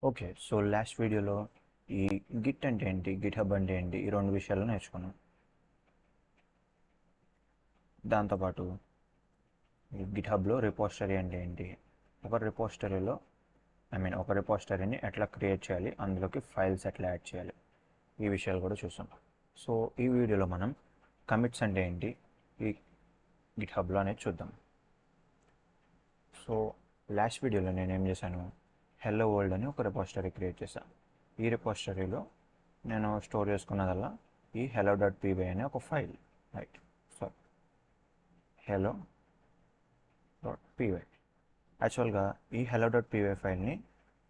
Okay. So, last వీడియోలో ఈ Git అంటే ఏంటి? గిట్‌హబ్ అంటే ఏంటి? ఈ 2 విషయాలు నేర్చుకున్నాం. దాంతోపాటు ఈ గిట్‌హబ్‌లో రిపోజిటరీ అంటే ఏంటి? ఒక రిపోజిటరీని ఎట్లా క్రియేట్ చేయాలి? అందులోకి ఫైల్స్ ఎట్లా యాడ్ చేయాలి? ఈ విషయాలు కూడా చూసాం. సో, ఈ వీడియోలో మనం కమిట్స్ అంటే ఏంటి? ఈ గిట్‌హబ్‌లో అనేది చూద్దాం. సో, లాస్ట్ వీడియోలో నేనేం చేశాను? హెల్లో వరల్డ్ అని ఒక రిపోజిటరీ క్రియేట్ చేశాను. ఈ రిపోజిటరీలో నేను స్టోర్ చేసుకున్నదల్లా ఈ hello.py అనే ఒక ఫైల్, రైట్? సో hello.py యాక్చువల్గా ఈ hello.py ఫైల్ని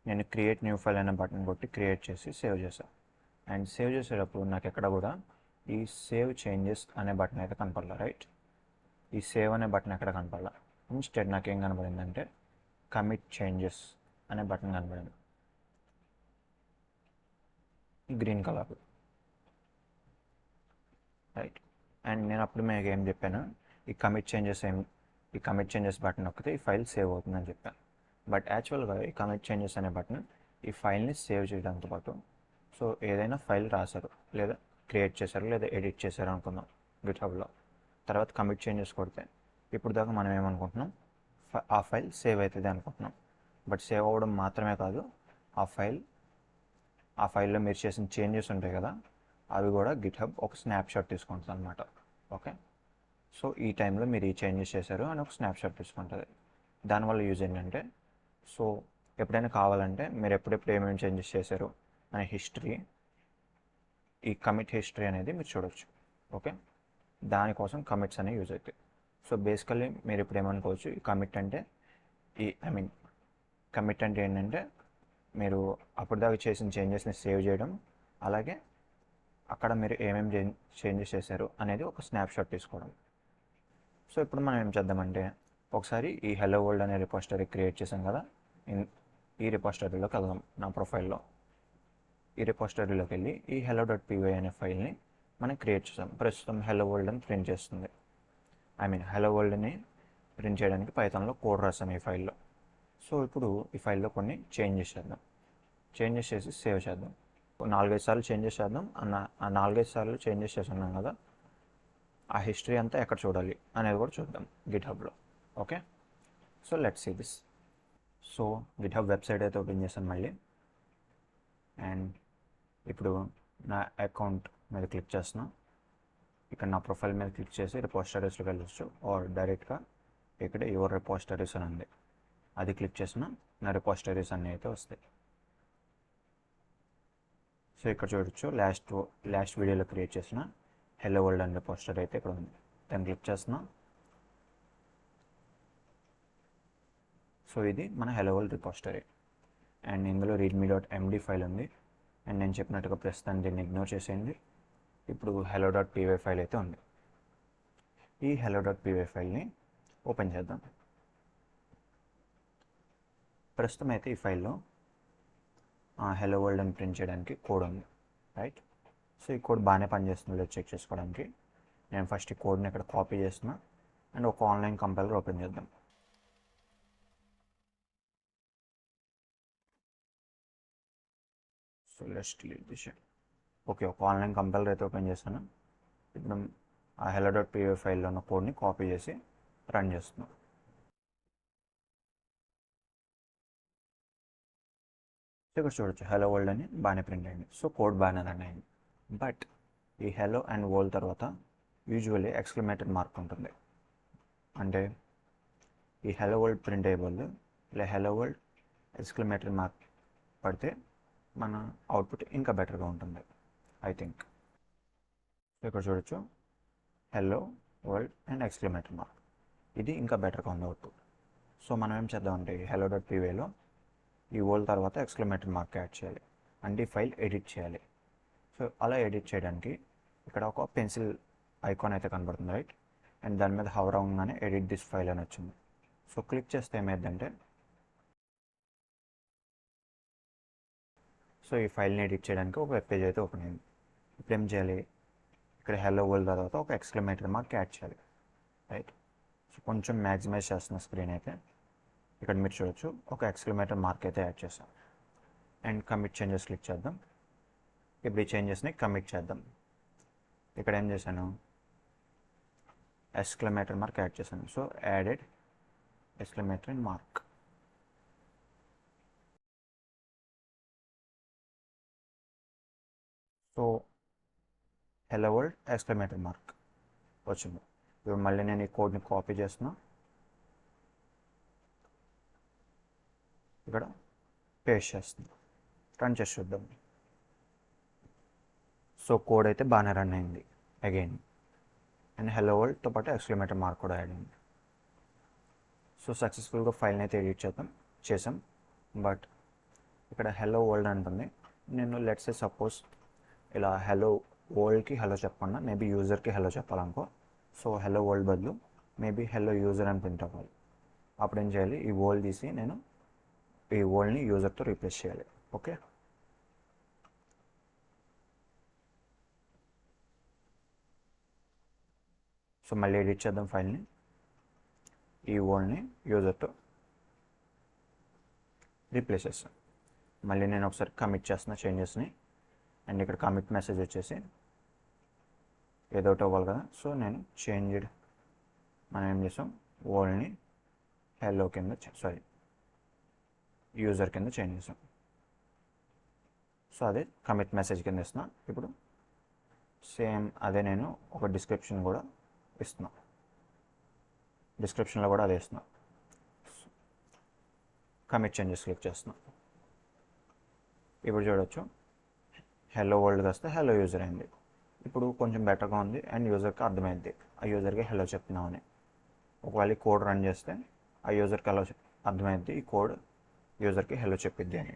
నేను క్రియేట్ న్యూ ఫైల్ అనే బటన్ కొట్టి క్రియేట్ చేసి సేవ్ చేశాను. అండ్ సేవ్ చేసేటప్పుడు నాకు ఎక్కడ కూడా ఈ సేవ్ చేంజెస్ అనే బటన్ అయితే కనపడాల, రైట్? ఈ సేవ్ అనే బటన్ ఎక్కడ కనపడాల. ఇన్స్టెడ్ నాకేం కనపడిందంటే కమిట్ చేంజెస్ అనే బటన్ కనపడింది, ఈ గ్రీన్ కలర్, రైట్? అండ్ నేను అప్పుడు మీకు ఏం చెప్పాను, ఈ కమిట్ చేంజెస్ బటన్ నొక్కితే ఈ ఫైల్ సేవ్ అవుతుందని చెప్పాను. బట్ యాక్చువల్గా ఈ కమిట్ చేంజెస్ అనే బటన్ ఈ ఫైల్ని సేవ్ చేయడంతో పాటు, సో ఏదైనా ఫైల్ రాశారు లేదా క్రియేట్ చేశారు లేదా ఎడిట్ చేశారు అనుకుందాం గిట్‌హబ్లో, తర్వాత కమిట్ చేంజెస్ కొడితే ఇప్పుడు దాకా మనం ఏమనుకుంటున్నాం, ఆ ఫైల్ సేవ్ అవుతుంది అనుకుంటున్నాం. బట్ సేవ్ అవ్వడం మాత్రమే కాదు, ఆ ఫైల్లో మీరు చేసిన చేంజెస్ ఉంటాయి కదా, అవి కూడా గిట్‌హబ్ ఒక స్నాప్షాట్ తీసుకుంటుంది అనమాట. ఓకే. సో ఈ టైంలో మీరు ఈ చేంజెస్ చేశారు అని ఒక స్నాప్షాట్ తీసుకుంటుంది. దానివల్ల యూజ్ ఏంటంటే, సో ఎప్పుడైనా కావాలంటే మీరు ఎప్పుడెప్పుడు ఏమేమి చేంజెస్ చేశారు అనే హిస్టరీ, ఈ కమిట్ హిస్టరీ అనేది మీరు చూడొచ్చు. ఓకే. దానికోసం కమిట్స్ అనేవి యూజ్ అవుతాయి. సో బేసికల్లీ మీరు ఇప్పుడు ఏమనుకోవచ్చు, ఈ కమిట్ అంటే కమిట్ అంటే ఏంటంటే మీరు అప్పటిదాకా చేసిన చేంజెస్ని సేవ్ చేయడం, అలాగే అక్కడ మీరు ఏమేమి చేంజెస్ చేశారు అనేది ఒక స్నాప్షాట్ తీసుకోవడం. సో ఇప్పుడు మనం ఏం చేద్దామంటే, ఒకసారి ఈ హెల్లో వరల్డ్ అనే రిపోజిటరీ క్రియేట్ చేసాం కదా, ఈ రిపోజిటరీలోకి వెళ్దాం. నా ప్రొఫైల్లో ఈ రిపోజిటరీలోకి వెళ్ళి ఈ hello.py అనే ఫైల్ని మనం క్రియేట్ చేసాం. ప్రస్తుతం హెల్లో వరల్డ్ అని ప్రింట్ చేస్తుంది. హెల్లో వరల్డ్ని ప్రింట్ చేయడానికి పైథాన్లో కోడ్ రాసాం ఈ ఫైల్లో. సో ఇప్పుడు ఈ ఫైల్లో కొన్ని చేంజెస్ చేసి సేవ్ చేద్దాం. 4-5 సార్లు చేంజెస్ చేద్దాం. ఆ 4-5 సార్లు చేంజెస్ చేస్తున్నాం కదా, ఆ హిస్టరీ అంతా ఎక్కడ చూడాలి అనేది కూడా చూద్దాం గిట్‌హబ్లో. Okay. So let's see this. So GitHub website అయితే ఓపెన్ చేశాను మళ్ళీ. అండ్ ఇప్పుడు నా అకౌంట్ మీద క్లిక్ చేస్తున్నా. ఇక్కడ నా ప్రొఫైల్ మీద క్లిక్ చేసి రిపోజిటరీస్లోకి వెళ్ళొచ్చు, ఆర్ డైరెక్ట్గా ఇక్కడ యువర్ రిపోజిటరీస్ అని ఉంది, అది క్లిక్ చేసిన నా రిపోజిటరీస్ అన్నీ అయితే వస్తాయి. సో ఇక్కడ చూడొచ్చు, లాస్ట్ వీడియోలో క్రియేట్ చేసిన హెల్లో వరల్డ్ అనే రిపోజిటరీ అయితే ఇక్కడ ఉంది. దాన్ని క్లిక్ చేస్తున్నా. సో ఇది మన హెల్లో వరల్డ్ రిపోజిటరీ. అండ్ ఇందులో readme.md ఫైల్ ఉంది. అండ్ నేను చెప్పినట్టుగా ప్రస్తుతాన్ని దీన్ని ఇగ్నోర్ చేసేయండి. ఇప్పుడు hello.py ఫైల్ అయితే ఉంది. ఈ hello.py ఫైల్ని ఓపెన్ చేద్దాం. ప్రస్తుతం అయితే ఈ ఫైల్లో హెల్లో వరల్డ్ అని ప్రింట్ చేయడానికి కోడ్ ఉంది, రైట్? సో ఈ కోడ్ బాగానే పనిచేస్తుందో చెక్ చేసుకోవడానికి నేను ఫస్ట్ ఈ కోడ్ని ఇక్కడ కాపీ చేస్తున్నా. అండ్ ఒక ఆన్లైన్ కంపైలర్ ఓపెన్ చేద్దాం. So let's delete this. Okay, ఒక ఆన్లైన్ కంపైలర్ అయితే ఓపెన్ చేస్తాను. ఇప్పుడు ఆ hello.py ఫైల్లో ఉన్న కోడ్ని కాపీ చేసి రన్ చేస్తున్నాం. సో ఇక్కడ చూడొచ్చు, హెలో వరల్డ్ అని బాగానే ప్రింట్ అయింది. సో కోడ్ బాగానే రన్ అయింది. బట్ ఈ హెలో అండ్ వరల్డ్ తర్వాత యూజువల్లీ ఎక్స్క్లమేటెడ్ మార్క్ ఉంటుంది. అంటే ఈ హెలో వరల్డ్ ప్రింట్ అయ్యే బదులు ఇలా హెలో వరల్డ్ ఎక్స్క్లమేటెడ్ మార్క్ పడితే మన అవుట్పుట్ ఇంకా బెటర్గా ఉంటుంది, ఐ థింక్. సో ఇక్కడ చూడొచ్చు, హెల్లో వరల్డ్ అండ్ ఎక్స్క్లమేటెడ్ మార్క్, ఇది ఇంకా బెటర్గా ఉంది అవుట్పుట్. సో మనం ఏం చేద్దామంటే hello.pyలో ఈ వరల్డ్ తర్వాత ఎక్స్క్లమేటెడ్ మార్క్ యాడ్ చేయాలి, అంటే ఈ ఫైల్ ఎడిట్ చేయాలి. సో అలా ఎడిట్ చేయడానికి ఇక్కడ ఒక పెన్సిల్ ఐకాన్ అయితే కనబడుతుంది, రైట్? అండ్ దాని మీద హవర్ అవ్వగానే ఎడిట్ దిస్ ఫైల్ అని వచ్చింది. సో క్లిక్ చేస్తే ఏమైందంటే, సో ఈ ఫైల్ని ఎడిట్ చేయడానికి ఒక వెబ్ పేజ్ అయితే ఓపెన్ అయింది. ఇప్పుడు ఏం చేయాలి, ఇక్కడ హెల్లో వరల్డ్ తర్వాత ఒక ఎక్స్క్లమేటెడ్ మార్క్ యాడ్ చేయాలి, రైట్? సో కొంచెం మ్యాక్సిమైజ్ చేస్తున్న స్క్రీన్ అయితే ఇక్కడ మీరు చూడొచ్చు, ఒక ఎక్స్క్లమేటెడ్ మార్క్ అయితే యాడ్ చేస్తాం. అండ్ కమిట్ చేంజెస్ క్లిక్ చేద్దాం. ఇప్పుడు ఈ చేంజెస్ని కమిట్ చేద్దాం. ఇక్కడ ఏం చేశాను, ఎక్స్క్లమేటరీ మార్క్ యాడ్ చేశాను. So added exclamatory mark. So hello world exclamatory mark వచ్చింది. ఇప్పుడు మళ్ళీ నేను ఈ కోడ్ని కాపీ చేస్తున్నా, ఇక్కడ పేస్ట్ చేస్తున్నా, రన్ చేసి చూద్దాం. సో కోడ్ అయితే బాగానే రన్ అయింది అగైన్. అండ్ హెలో వరల్డ్తో పాటు ఎక్స్క్లమేటరీ మార్క్ కూడా యాడ్ అయింది. సో సక్సెస్ఫుల్గా ఫైల్ని అయితే ఎడిట్ చేసాం. బట్ ఇక్కడ హెలో వరల్డ్ అంటుంది. నేను లెట్స్ సే సపోజ్ ఇలా హెలో వరల్డ్కి హెలో చెప్పకుండా మేబీ యూజర్కి హెలో చెప్పాలనుకో. సో హెలో వరల్డ్ బదులు మేబీ హెలో యూజర్ అని ప్రింట్ అవ్వాలి. అప్పుడు ఏం చేయాలి, ఈ వరల్డ్ తీసి నేను ఈ వరల్డ్ని యూజర్తో రీప్లేస్ చేయాలి. ఓకే, సో మళ్ళీ ఎడిట్ చేద్దాం ఫైల్ని. ఈ వరల్డ్ని యూజర్తో రీప్లేస్ చేస్తాను. మళ్ళీ నేను ఒకసారి కమిట్ చేస్తున్న చేంజెస్ని. అండ్ ఇక్కడ కమిట్ మెసేజ్ వచ్చేసి ఏదో ఒకటి అవ్వాలి కదా. సో నేను చేంజ్డ్, మనం ఏం చేసాం, వరల్డ్ని హెల్లో కింద యూజర్ కింద చేంజ్ చేసాం. సో అదే కమిట్ మెసేజ్ కింద ఇస్తున్నా. ఇప్పుడు సేమ్ అదే నేను ఒక డిస్క్రిప్షన్ కూడా ఇస్తున్నా, డిస్క్రిప్షన్లో కూడా అదే ఇస్తున్నా. కమిట్ చేంజెస్ క్లిక్ చేస్తున్నా. ఇప్పుడు చూడొచ్చు హెలో వరల్డ్ వస్తే హెలో యూజర్ అయింది. ఇప్పుడు కొంచెం బెటర్గా ఉంది అండ్ యూజర్కి అర్థమైంది ఆ యూజర్కి హెలో చెప్తున్నామని. ఒకవేళ ఈ కోడ్ రన్ చేస్తే ఆ యూజర్కి హెలో అర్థమైంది, ఈ కోడ్ యూజర్కి హెలో చెప్పిద్ది అని.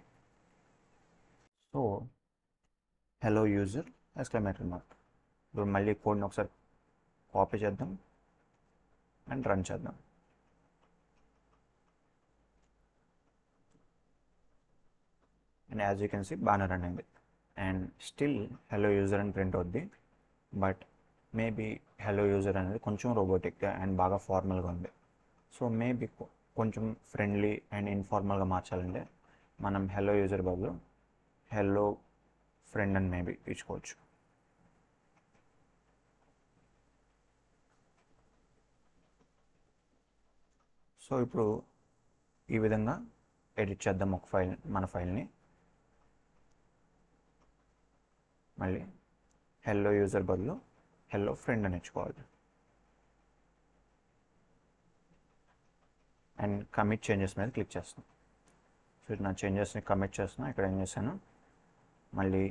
So hello user exclamatory mark. ఇప్పుడు మళ్ళీ కోడ్ని ఒకసారి కాపీ చేద్దాం అండ్ రన్ చేద్దాం. And as you can see బాగానే రన్ అయింది. అండ్ స్టిల్ హెలో యూజర్ అని ప్రింట్ అవుద్ది. బట్ మేబీ హెలో యూజర్ అనేది కొంచెం రోబోటిక్గా అండ్ బాగా ఫార్మల్గా ఉంది. సో మేబీ కొంచెం ఫ్రెండ్లీ అండ్ ఇన్ఫార్మల్గా మార్చాలంటే మనం హెలో యూజర్ బదులు హెలో ఫ్రెండ్ అని మేబీ ఇచ్చుకోవచ్చు. సో ఇప్పుడు ఈ విధంగా ఎడిట్ చేద్దాం మన ఫైల్ని. మళ్ళీ హెల్లో యూజర్ బదులు హెల్లో ఫ్రెండ్ అని ఇచ్చుకోవాలి. అండ్ కమిట్ చేంజెస్ మీద క్లిక్ చేస్తాను. సో నా చేంజెస్ని కమిట్ చేస్తున్నా. ఇక్కడ ఏం చేశాను, మళ్ళీ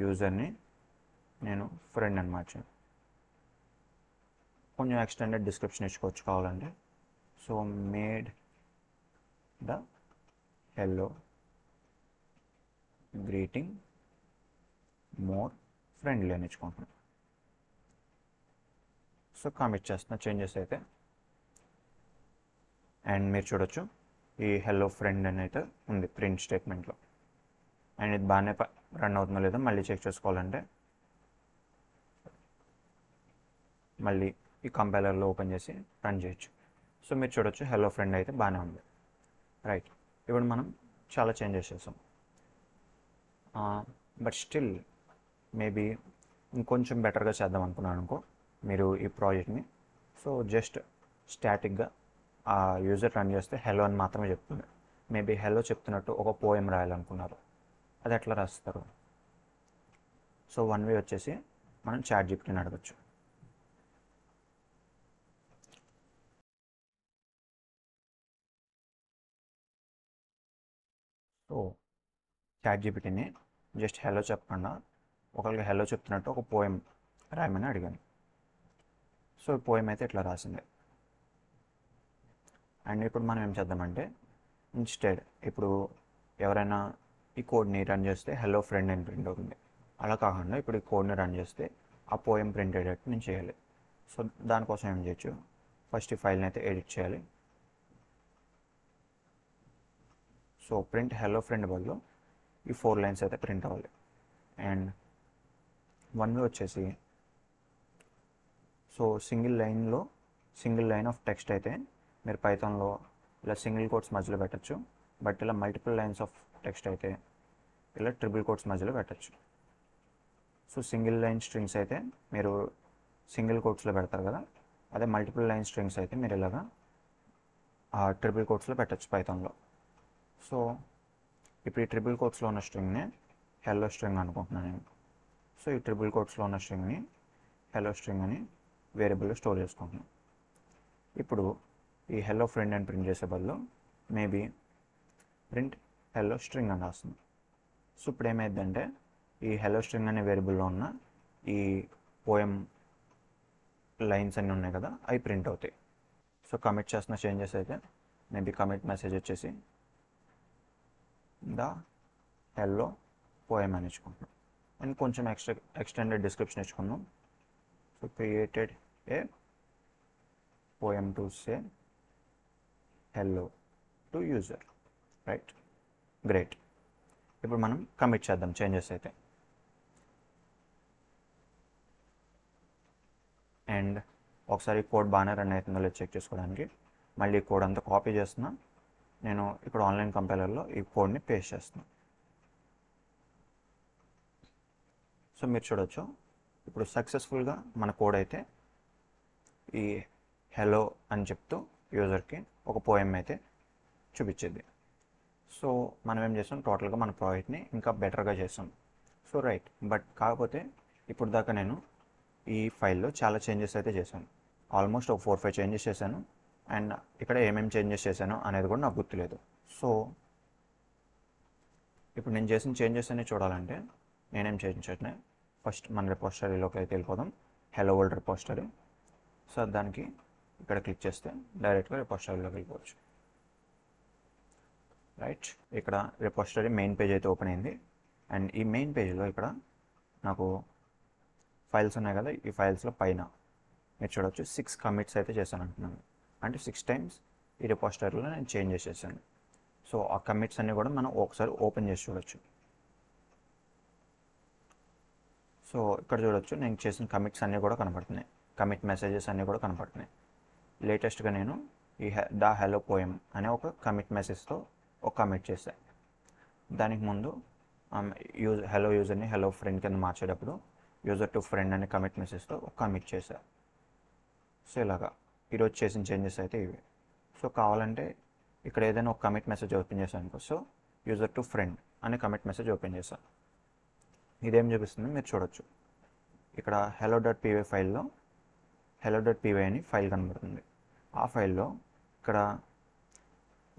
యూజర్ని నేను ఫ్రెండ్ అని మార్చాను. కొంచెం ఎక్స్టెండెడ్ డిస్క్రిప్షన్ ఇచ్చుకోవచ్చు కావాలంటే. So made the hello greeting more friendly అని ఇచ్చుకుంటున్నాను. సో కమిట్ చేస్తున్న చేంజెస్ అయితే. అండ్ మీరు చూడొచ్చు ఈ హెల్లో ఫ్రెండ్ అని అయితే ఉంది ప్రింట్ స్టేట్మెంట్లో. అండ్ ఇది బాగానే రన్ అవుతుందో లేదో మళ్ళీ చెక్ చేసుకోవాలంటే మళ్ళీ ఈ కంపైలర్లో ఓపెన్ చేసి రన్ చేయొచ్చు. సో మీరు చూడొచ్చు హెల్లో ఫ్రెండ్ అయితే బాగానే ఉంది. రైట్, ఇప్పుడు మనం చాలా చేంజెస్ చేసాం. బట్ స్టిల్ మేబీ ఇంకొంచెం బెటర్గా చేద్దాం అనుకున్నాను అనుకో మీరు ఈ ప్రాజెక్ట్ని. సో జస్ట్ స్టాటిక్గా ఆ యూజర్ రన్ చేస్తే హెలో అని మాత్రమే చెప్తుంది. మేబీ హెలో చెప్తున్నట్టు ఒక పోయం రాయాలనుకున్నారు, అది ఎట్లా రాస్తారు? సో వన్ వే వచ్చేసి మనం చాట్‌జీపీటీని అడగచ్చు. సో చాట్‌జీపీటీని జస్ట్ హెలో చెప్పకుండా ఒకరికి హెలో చెప్తున్నట్టు ఒక పోయం రాయమని అడిగాను. సో ఈ పోయం అయితే ఇట్లా రాసింది. అండ్ ఇప్పుడు మనం ఏం చేద్దామంటే ఇన్స్టెడ్ ఇప్పుడు ఎవరైనా ఈ కోడ్ని రన్ చేస్తే హెలో ఫ్రెండ్ అని ప్రింట్ అవుతుంది. అలా కాకుండా ఇప్పుడు ఈ కోడ్ని రన్ చేస్తే ఆ పోయం ప్రింట్ అయ్యేటట్టు నేను చేయాలి. సో దానికోసం ఏం చేయొచ్చు, ఫస్ట్ ఈ ఫైల్ని అయితే ఎడిట్ చేయాలి. సో ప్రింట్ హెలో ఫ్రెండ్ బదులు ఈ 4 లైన్స్ అయితే ప్రింట్ అవ్వాలి. అండ్ వన్ వే వచ్చేసి so single line of text అయితే మీరు పైథాన్లో ఇలా సింగిల్ కోట్స్ మధ్యలో పెట్టచ్చు. బట్ ఇలా మల్టిపుల్ లైన్స్ ఆఫ్ టెక్స్ట్ అయితే ఇలా ట్రిపుల్ కోట్స్ మధ్యలో పెట్టచ్చు. సో సింగిల్ లైన్ స్ట్రింగ్స్ అయితే మీరు సింగిల్ కోట్స్లో పెడతారు కదా, అదే మల్టిపుల్ లైన్ స్ట్రింగ్స్ అయితే మీరు ఇలాగా ట్రిపుల్ కోట్స్లో పెట్టచ్చు పైథాన్లో. సో ఇప్పుడు ఈ ట్రిపుల్ కోట్స్లో ఉన్న స్ట్రింగ్ని హెల్లో స్ట్రింగ్ అనుకుంటున్నాను నేను. సో ఈ ట్రిపుల్ కోట్స్లో ఉన్న స్ట్రింగ్ని హెల్లో స్ట్రింగ్ అని వేరియబుల్లో స్టోర్ చేసుకుంటున్నాను. ఇప్పుడు ఈ హెల్లో ఫ్రెండ్ అని ప్రింట్ చేసే బదులు మేబీ ప్రింట్ హెల్లో స్ట్రింగ్ అని రాస్తుంది. సో ఇప్పుడు ఏమైందంటే ఈ హెల్లో స్ట్రింగ్ అనే వేరియబుల్లో ఉన్న ఈ పోయం లైన్స్ అన్నీ ఉన్నాయి కదా, అవి ప్రింట్ అవుతాయి. సో కమిట్ చేస్తున్న చేంజెస్ అయితే మేబీ కమిట్ మెసేజ్ వచ్చేసి ద హెల్లో పోయం అని ఇచ్చుకుంటున్నాం. అండ్ కొంచెం ఎక్స్టెండెడ్ డిస్క్రిప్షన్ ఇచ్చుకున్నాం. So created a poem to say hello to user, right? Great. ఇప్పుడు మనం కమిట్ చేద్దాం చేంజెస్ అయితే. అండ్ ఒకసారి కోడ్ బాగానే రన్ అవుతుందో లేదు చెక్ చేసుకోవడానికి మళ్ళీ కోడ్ అంతా కాపీ చేస్తున్నా. నేను ఇప్పుడు ఆన్లైన్ కంపైలర్లో ఈ కోడ్ని పేస్ట్ చేస్తున్నాను. సో మీరు చూడొచ్చు ఇప్పుడు సక్సెస్ఫుల్గా మన కోడ్ అయితే ఈ హెలో అని చెప్తూ యూజర్కి ఒక పోయం అయితే చూపించేది. సో మనం ఏం చేస్తాం, టోటల్గా మన ప్రాజెక్ట్ని ఇంకా బెటర్గా చేస్తాం. సో రైట్, బట్ కాకపోతే ఇప్పుడు దాకా నేను ఈ ఫైల్లో చాలా చేంజెస్ అయితే చేశాను. ఆల్మోస్ట్ ఒక 4-5 చేంజెస్ చేశాను. అండ్ ఇక్కడ ఏమేమి చేంజెస్ చేశాను అనేది కూడా నాకు గుర్తులేదు. సో ఇప్పుడు నేను చేసిన చేంజెస్ అన్ని చూడాలంటే నేనేం చేయించాను, ఫస్ట్ మన రిపోజిటరీలోకి అయితే వెళ్ళిపోదాం. Hello world repository. సో దానికి ఇక్కడ క్లిక్ చేస్తే డైరెక్ట్గా రిపోజిటరీలోకి వెళ్ళిపోవచ్చు. రైట్, ఇక్కడ రిపోజిటరీ మెయిన్ పేజ్ అయితే ఓపెన్ అయింది. అండ్ ఈ మెయిన్ పేజ్లో ఇక్కడ నాకు ఫైల్స్ ఉన్నాయి కదా, ఈ ఫైల్స్లో పైన మీరు చూడవచ్చు 6 కమిట్స్ అయితే చేశాను అంటున్నాను. అంటే 6 టైమ్స్ ఈ రిపోజిటరీలో నేను చేంజ్ చేసేసాను. సో ఆ కమిట్స్ అన్నీ కూడా మనం ఒకసారి ఓపెన్ చేసి చూడొచ్చు. సో ఇక్కడ చూడొచ్చు నేను చేసిన కమిట్స్ అన్నీ కూడా కనపడుతున్నాయి. కమిట్ మెసేజెస్ అన్నీ కూడా కనపడుతున్నాయి. లేటెస్ట్గా నేను ఈ ద హెలో పోయం అనే ఒక కమిట్ మెసేజ్తో ఒక కమిట్ చేశాను. దానికి ముందు హెలో యూజర్ని హెలో ఫ్రెండ్ కింద మార్చేటప్పుడు యూజర్ టు ఫ్రెండ్ అనే కమిట్ మెసేజ్తో ఒక కమిట్ చేశాను. సో ఇలాగా ఈరోజు చేసిన చేంజెస్ అయితే ఇవి. సో కావాలంటే ఇక్కడ ఏదైనా ఒక కమిట్ మెసేజ్ ఓపెన్ చేశాను అనుకో, సో యూజర్ టు ఫ్రెండ్ అనే కమిట్ మెసేజ్ ఓపెన్ చేశాను. ఇదేం చూపిస్తుంది మీరు చూడొచ్చు. ఇక్కడ hello.py ఫైల్లో hello.py అని ఫైల్ కనబడుతుంది. ఆ ఫైల్లో ఇక్కడ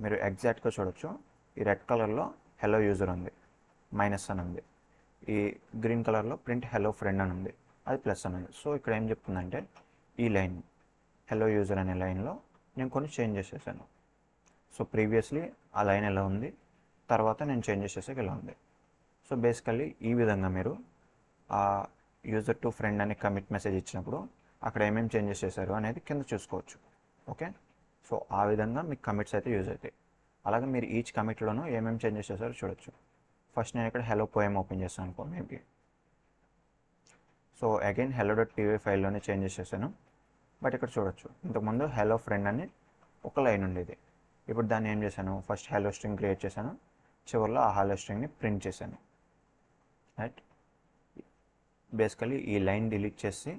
మీరు ఎగ్జాక్ట్గా చూడొచ్చు. ఈ రెడ్ కలర్లో హెలో యూజర్ ఉంది, మైనస్ అని ఉంది. ఈ గ్రీన్ కలర్లో ప్రింట్ హెలో ఫ్రెండ్ అని ఉంది, అది ప్లస్ అని ఉంది. సో ఇక్కడ ఏం చెప్తుందంటే ఈ లైన్ హెలో యూజర్ అనే లైన్లో నేను కొన్ని చేంజెస్ చేశాను. సో ప్రీవియస్లీ ఆ లైన్ ఎలా ఉంది, తర్వాత నేను చేంజెస్ చేసాక ఎలా ఉంది. సో బేసికల్లీ ఈ విధంగా మీరు ఆ యూజర్ టు ఫ్రెండ్ అనే కమిట్ మెసేజ్ ఇచ్చినప్పుడు అక్కడ ఏమేమి చేంజెస్ చేశారు అనేది కింద చూసుకోవచ్చు. ఓకే, సో ఆ విధంగా మీకు కమిట్స్ అయితే యూజ్ అవుతాయి. అలాగే మీరు ఈచ్ కమిట్లోనూ ఏమేమి చేంజెస్ చేశారో చూడొచ్చు. ఫస్ట్ నేను ఇక్కడ హెలో పోయం ఓపెన్ చేస్తాను అనుకో మేబీ. సో అగైన్ hello.py ఫైల్లోనే చేంజెస్ చేశాను. బట్ ఇక్కడ చూడొచ్చు ఇంతకుముందు హెలో ఫ్రెండ్ అని ఒక లైన్ ఉండేది. ఇప్పుడు దాన్ని ఏం చేశాను, ఫస్ట్ హెలో స్ట్రింగ్ క్రియేట్ చేశాను, చివరిలో ఆ హెలో స్ట్రింగ్ని ప్రింట్ చేశాను. రైట్, బేసికలీ ఈ లైన్ డిలీట్ చేసి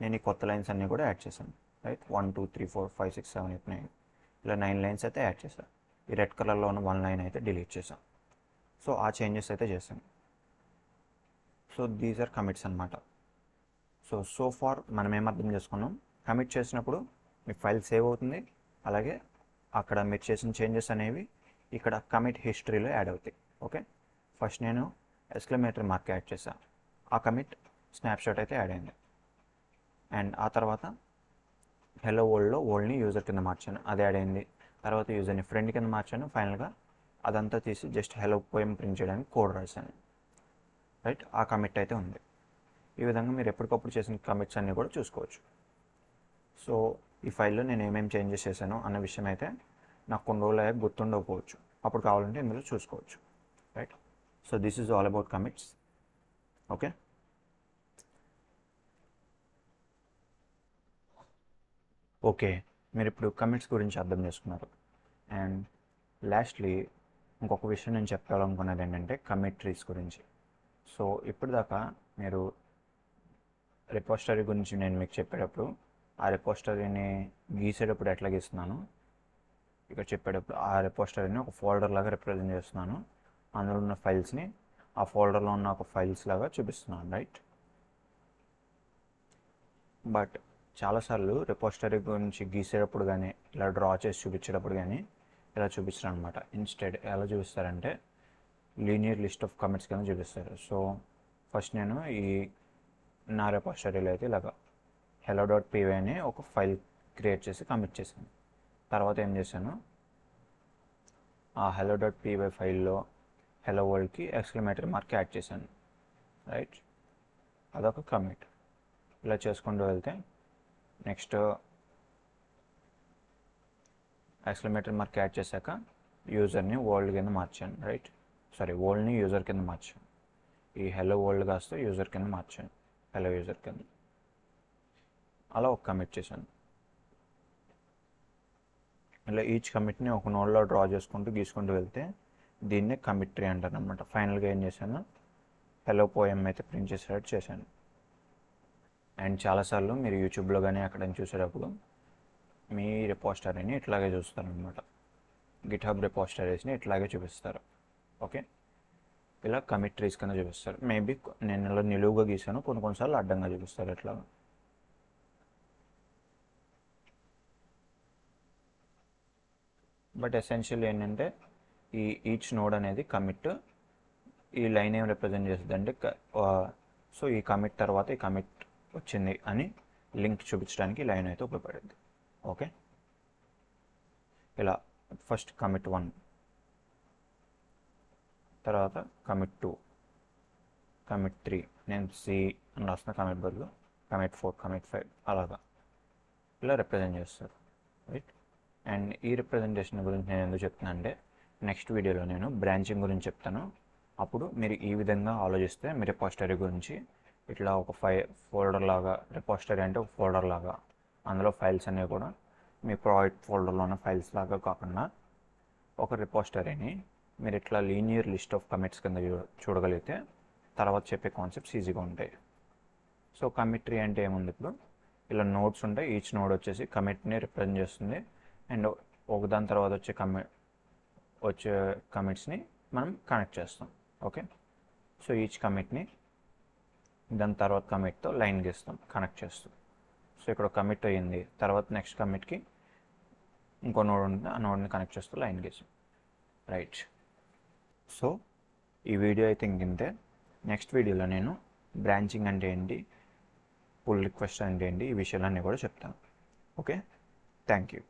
నేను ఈ కొత్త లైన్స్ అన్నీ కూడా యాడ్ చేశాను. రైట్, 1 2 3 4 5 6 7 8 9 ఇలా 9 లైన్స్ అయితే యాడ్ చేశాను. ఈ రెడ్ కలర్లో ఉన్న 1 లైన్ అయితే డిలీట్ చేశాను. సో ఆ చేంజెస్ అయితే చేశాను. సో దీస్ ఆర్ కమిట్స్ అనమాట. సో ఫార్ మనం ఏం అర్థం చేసుకున్నాం, కమిట్ చేసినప్పుడు మీ ఫైల్ సేవ్ అవుతుంది, అలాగే అక్కడ మీరు చేసిన చేంజెస్ అనేవి ఇక్కడ కమిట్ హిస్టరీలో యాడ్ అవుతాయి. ఓకే, ఫస్ట్ నేను ఎక్స్క్లమేటరీ మార్క్ యాడ్ చేశాను, ఆ కమిట్ స్నాప్షాట్ అయితే యాడ్ అయింది. అండ్ ఆ తర్వాత హెలో వరల్డ్లో వరల్డ్ని యూజర్ కింద మార్చాను, అది యాడ్ అయింది. తర్వాత యూజర్ని ఫ్రెండ్ కింద మార్చాను. ఫైనల్గా అదంతా తీసి జస్ట్ హెలో పోయం ప్రింట్ చేయడానికి కోడ్ రాశాను. రైట్, ఆ కమిట్ అయితే ఉంది. ఈ విధంగా మీరు ఎప్పటికప్పుడు చేసిన కమిట్స్ అన్నీ కూడా చూసుకోవచ్చు. సో ఈ ఫైల్లో నేను ఏమేమి చేంజెస్ చేశాను అన్న విషయం అయితే నాకు కొన్ని రోజులు అయ్యాక గుర్తుండకపోవచ్చు, అప్పుడు కావాలంటే ఇందులో చూసుకోవచ్చు. Right, so this is all about commits. Okay, okay మీరు ఇప్పుడు కమిట్స్ గురించి అర్థం చేసుకున్నారు. అండ్ లాస్ట్లీ ఇంకొక విషయం నేను చెప్పాలనుకున్నది ఏంటంటే కమిట్ ట్రీస్ గురించి. సో ఇప్పుడు దాకా మీరు రిపోజిటరీ గురించి నేను మీకు చెప్పేటప్పుడు ఆ రిపోజిటరీని గీసేటప్పుడు ఎట్లా గీస్తున్నాను, ఇక్కడ చెప్పేటప్పుడు ఆ రిపోజిటరీని ఒక ఫోల్డర్ లాగా రిప్రజెంట్ చేస్తున్నాను. అందులో ఉన్న ఫైల్స్ని ఆ ఫోల్డర్లో ఉన్న ఒక ఫైల్స్ లాగా చూపిస్తున్నాను, రైట్? బట్ చాలాసార్లు రిపోజిటరీ గురించి గీసేటప్పుడు కానీ ఇలా డ్రా చేసి చూపించేటప్పుడు కానీ ఇలా చూపించరు అనమాట. ఇన్స్టెడ్ ఎలా చూపిస్తారంటే లీనియర్ లిస్ట్ ఆఫ్ కమిట్స్ కింద చూపిస్తారు. సో ఫస్ట్ నేను నా రిపోజిటరీలో అయితే ఇలాగా hello.py అని ఒక ఫైల్ క్రియేట్ చేసి కమిట్ చేశాను. తర్వాత ఏం చేశాను, ఆ hello.py ఫైల్లో హెలో వరల్డ్కి ఎక్స్క్లమేటరీ మార్క్ యాడ్ చేశాను, రైట్? అదొక కమిట్. ఇలా చేసుకుంటూ వెళ్తే నెక్స్ట్ ఎక్స్క్లమేటరీ మార్క్ యాడ్ చేశాక యూజర్ని వరల్డ్ కింద మార్చాను, రైట్? వరల్డ్ని యూజర్ కింద మార్చాను. ఈ హెలో వరల్డ్ కాస్త యూజర్ కింద మార్చాను, హెలో యూజర్ కింద. అలా ఒక కమిట్ చేశాను. ఇలా ఈచ్ కమిట్ని ఒక నోడ్లో డ్రా చేసుకుంటూ గీసుకుంటూ వెళ్తే దీన్నే కమిట్ ట్రీ అంటారు అనమాట. ఫైనల్గా ఏం చేశాను, హెలో పోయం అయితే ప్రింట్ చేసేటట్టు చేశాను. అండ్ చాలాసార్లు మీరు యూట్యూబ్లో కానీ అక్కడ చూసేటప్పుడు మీ రిపోజిటరీని ఇట్లాగే చూస్తారనమాట. గిట్హబ్ రిపోజిటరీస్ని ఇట్లాగే చూపిస్తారు, ఓకే? ఇలా కమిట్ ట్రీస్ కింద చూపిస్తారు. మేబీ నేను ఇలా నిలువుగా గీసాను, కొన్నిసార్లు అడ్డంగా చూపిస్తారు ఇట్లా. బట్ ఎసెన్షియల్ ఏంటంటే ఈచ్ నోడ్ అనేది కమిట్, ఈ లైన్ ఏం రిప్రజెంట్ చేస్తుంది అంటే సో ఈ కమిట్ తర్వాత ఈ కమిట్ వచ్చింది అని లింక్ చూపించడానికి లైన్ అయితే ఉపయోగపడుతుంది, ఓకే? ఇలా ఫస్ట్ కమిట్ 1, తర్వాత కమిట్ 2, కమిట్ 3, నేను సి అని రాసిన కమిట్ బదులు కమిట్ 4, కమిట్ 5 అలాగా ఇలా రిప్రజెంట్ చేస్తారు, రైట్? అండ్ ఈ రిప్రజెంటేషన్ గురించి నేను ఎందుకు చెప్తున్నా అంటే నెక్స్ట్ వీడియోలో నేను బ్రాంచింగ్ గురించి చెప్తాను. అప్పుడు మీరు ఈ విధంగా ఆలోచిస్తే మీ రిపోజిటరీ గురించి ఇట్లా ఒక ఫోల్డర్ లాగా, రిపోజిటరీ అంటే ఒక ఫోల్డర్ లాగా, అందులో ఫైల్స్ అనేవి కూడా మీ ప్రాజెక్ట్ ఫోల్డర్లో ఉన్న ఫైల్స్ లాగా కాకుండా ఒక రిపోజిటరీని మీరు ఇట్లా లీనియర్ లిస్ట్ ఆఫ్ కమిట్స్ కింద చూడగలిగితే తర్వాత చెప్పే కాన్సెప్ట్స్ ఈజీగా ఉంటాయి. సో కమిట్ ట్రీ అంటే ఏముంది, ఇప్పుడు ఇలా నోడ్స్ ఉంటాయి. ఈచ్ నోడ్ వచ్చేసి కమిట్ని రిప్రజెంట్ చేస్తుంది. అండ్ ఒకదాని తర్వాత వచ్చే కమిట్స్ని మనం కనెక్ట్ చేస్తాం, ఓకే? సో ఈచ్ కమిట్ని దాని తర్వాత కమిట్తో లైన్ గీస్తాం, కనెక్ట్ చేస్తాం. సో ఇక్కడ కమిట్ అయ్యింది, తర్వాత నెక్స్ట్ కమిట్కి ఇంకో నోడ్ ఉంటుంది, ఆ నోడ్ని కనెక్ట్ చేస్తూ లైన్ గీస్తాం, రైట్? సో ఈ వీడియో అయితే ఇంతే. నెక్స్ట్ వీడియోలో నేను బ్రాంచింగ్ అంటే ఏంటి, పుల్ రిక్వెస్ట్ అంటే ఏంటి, ఈ విషయాలన్నీ కూడా చెప్తాను, ఓకే? Thank you.